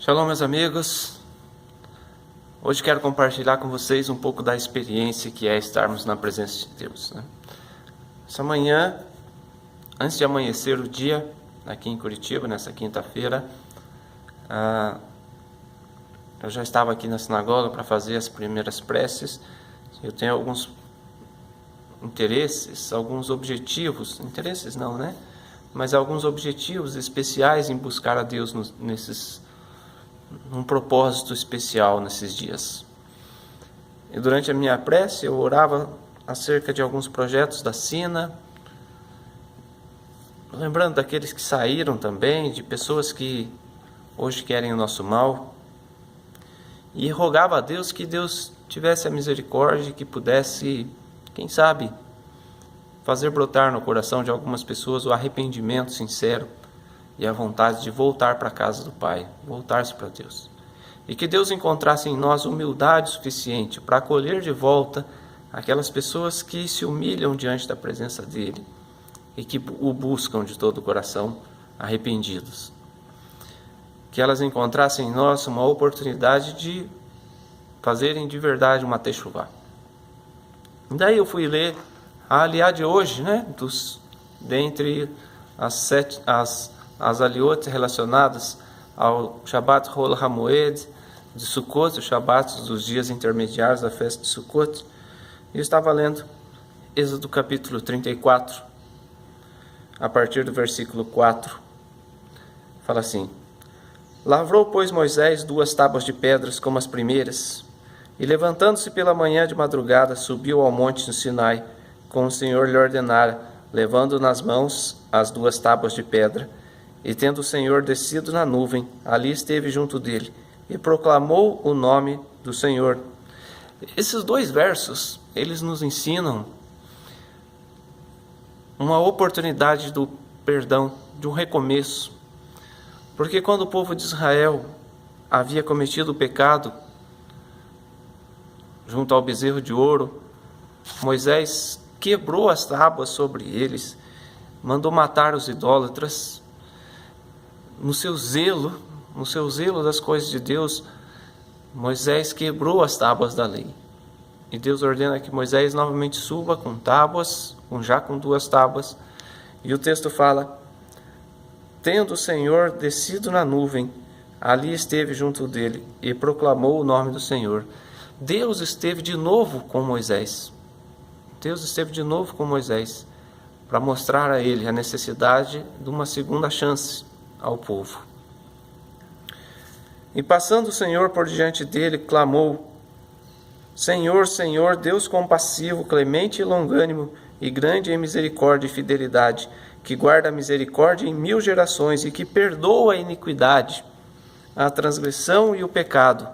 Shalom, meus amigos. Hoje quero compartilhar com vocês um pouco da experiência que é estarmos na presença de Deus, né? Essa manhã, antes de amanhecer o dia, aqui em Curitiba, nessa quinta-feira, eu já estava aqui na sinagoga para fazer as primeiras preces. Eu tenho alguns interesses, alguns objetivos, interesses não, né? Mas alguns objetivos especiais em buscar a Deus um propósito especial nesses dias. E durante a minha prece eu orava acerca de alguns projetos da Sina, lembrando daqueles que saíram também, de pessoas que hoje querem o nosso mal, e rogava a Deus que Deus tivesse a misericórdia, que pudesse, quem sabe, fazer brotar no coração de algumas pessoas o arrependimento sincero e a vontade de voltar para a casa do Pai, voltar-se para Deus. E que Deus encontrasse em nós humildade suficiente para acolher de volta aquelas pessoas que se humilham diante da presença dEle e que o buscam de todo o coração, arrependidos. Que elas encontrassem em nós uma oportunidade de fazerem de verdade uma techuvá. Daí eu fui ler a aliá de hoje, né? Dentre as aliot relacionadas ao Shabbat Hol HaMoed de Sukkot, os Shabbats dos dias intermediários da festa de Sukkot. E eu estava lendo Êxodo capítulo 34, a partir do versículo 4. Fala assim: Lavrou, pois, Moisés 2 tábuas de pedras como as primeiras, e levantando-se pela manhã de madrugada, subiu ao monte no Sinai, como o Senhor lhe ordenara, levando nas mãos as 2 tábuas de pedra. E tendo o Senhor descido na nuvem, ali esteve junto dele, e proclamou o nome do Senhor. Esses 2 versos, eles nos ensinam uma oportunidade do perdão, de um recomeço. Porque quando o povo de Israel havia cometido o pecado, junto ao bezerro de ouro, Moisés quebrou as tábuas sobre eles, mandou matar os idólatras. No seu zelo das coisas de Deus, Moisés quebrou as tábuas da lei. E Deus ordena que Moisés novamente suba com tábuas, com 2 tábuas. E o texto fala: Tendo o Senhor descido na nuvem, ali esteve junto dele, e proclamou o nome do Senhor. Deus esteve de novo com Moisés. Para mostrar a ele a necessidade de uma segunda chance ao povo. E passando o Senhor por diante dele, clamou: Senhor, Senhor, Deus compassivo, clemente e longânimo, e grande em misericórdia e fidelidade, que guarda a misericórdia em 1000 gerações, e que perdoa a iniquidade, a transgressão e o pecado,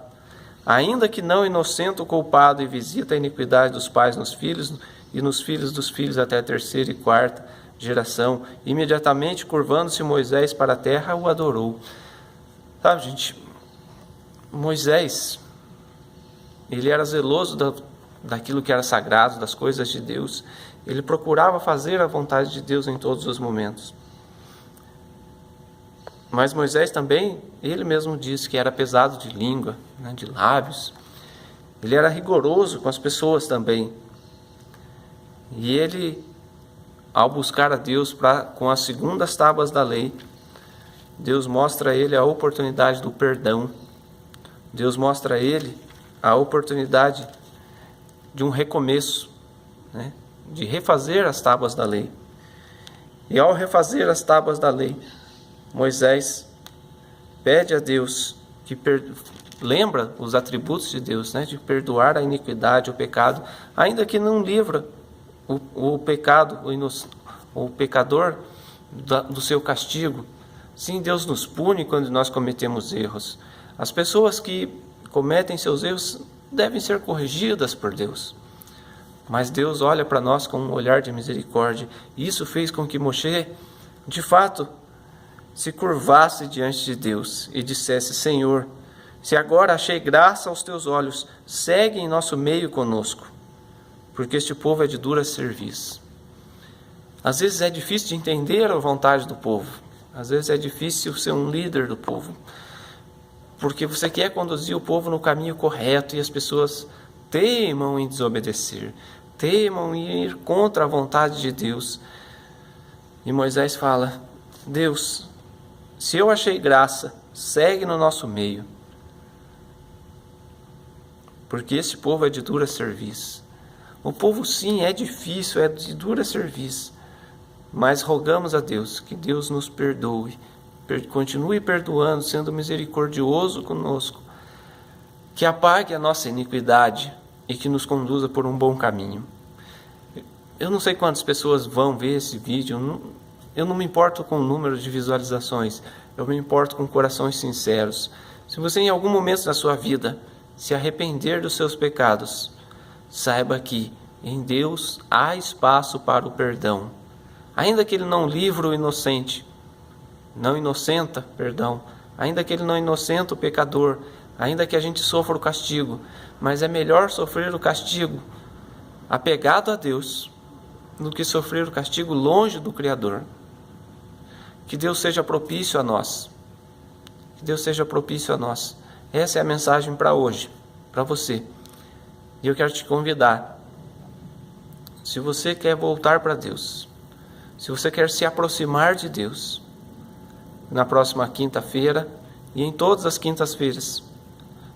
ainda que não inocente o culpado, e visita a iniquidade dos pais nos filhos, e nos filhos dos filhos até a 3ª e 4ª geração. Imediatamente, curvando-se Moisés para a terra, o adorou. Sabe, gente, Moisés, ele era zeloso daquilo que era sagrado, das coisas de Deus. Ele procurava fazer a vontade de Deus em todos os momentos. Mas Moisés também, ele mesmo disse que era pesado de língua, né, de lábios. Ele era rigoroso com as pessoas também. E ele, ao buscar a Deus com as 2 tábuas da lei, Deus mostra a ele a oportunidade do perdão. Deus mostra a ele a oportunidade de um recomeço, né? De refazer as tábuas da lei. E ao refazer as tábuas da lei, Moisés pede a Deus que lembra os atributos de Deus, né? De perdoar a iniquidade, o pecado, ainda que não livra o pecador do seu castigo. Sim, Deus nos pune quando nós cometemos erros. As pessoas que cometem seus erros devem ser corrigidas por Deus. Mas Deus olha para nós com um olhar de misericórdia. E isso fez com que Moshe, de fato, se curvasse diante de Deus e dissesse: Senhor, se agora achei graça aos teus olhos, segue em nosso meio conosco, porque este povo é de dura cerviz. Às vezes é difícil de entender a vontade do povo. Às vezes é difícil ser um líder do povo. porque você quer conduzir o povo no caminho correto e as pessoas teimam em desobedecer, teimam em ir contra a vontade de Deus. E Moisés fala: Deus, se eu achei graça, segue no nosso meio, porque esse povo é de dura serviço. O povo sim é difícil, é de dura serviço, mas rogamos a Deus que Deus nos perdoe, continue perdoando, sendo misericordioso conosco, que apague a nossa iniquidade e que nos conduza por um bom caminho. Eu não sei quantas pessoas vão ver esse vídeo, eu não me importo com o número de visualizações, eu me importo com corações sinceros. Se você em algum momento da sua vida se arrepender dos seus pecados, saiba que em Deus há espaço para o perdão. Ainda que Ele não livre o inocente, ainda que Ele não inocenta o pecador, ainda que a gente sofra o castigo, mas é melhor sofrer o castigo apegado a Deus do que sofrer o castigo longe do Criador. Que Deus seja propício a nós. Que Deus seja propício a nós. Essa é a mensagem para hoje, para você. E eu quero te convidar, se você quer voltar para Deus, se você quer se aproximar de Deus, na próxima quinta-feira e em todas as quintas-feiras,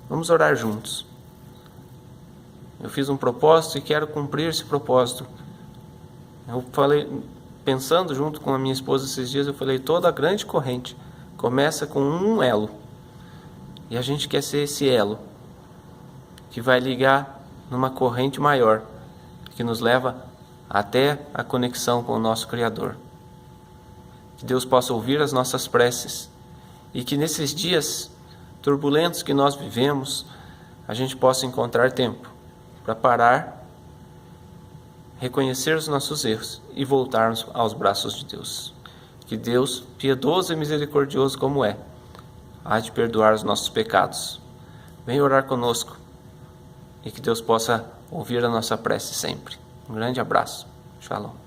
vamos orar juntos. Eu fiz um propósito e quero cumprir esse propósito. Eu falei, pensando junto com a minha esposa esses dias, eu falei, toda grande corrente começa com um elo. E a gente quer ser esse elo que vai ligar numa corrente maior, que nos leva até a conexão com o nosso Criador. Que Deus possa ouvir as nossas preces e que nesses dias turbulentos que nós vivemos, a gente possa encontrar tempo para parar, reconhecer os nossos erros e voltarmos aos braços de Deus. Que Deus, piedoso e misericordioso como é, há de perdoar os nossos pecados. Venha orar conosco e que Deus possa ouvir a nossa prece sempre. Um grande abraço. Shalom.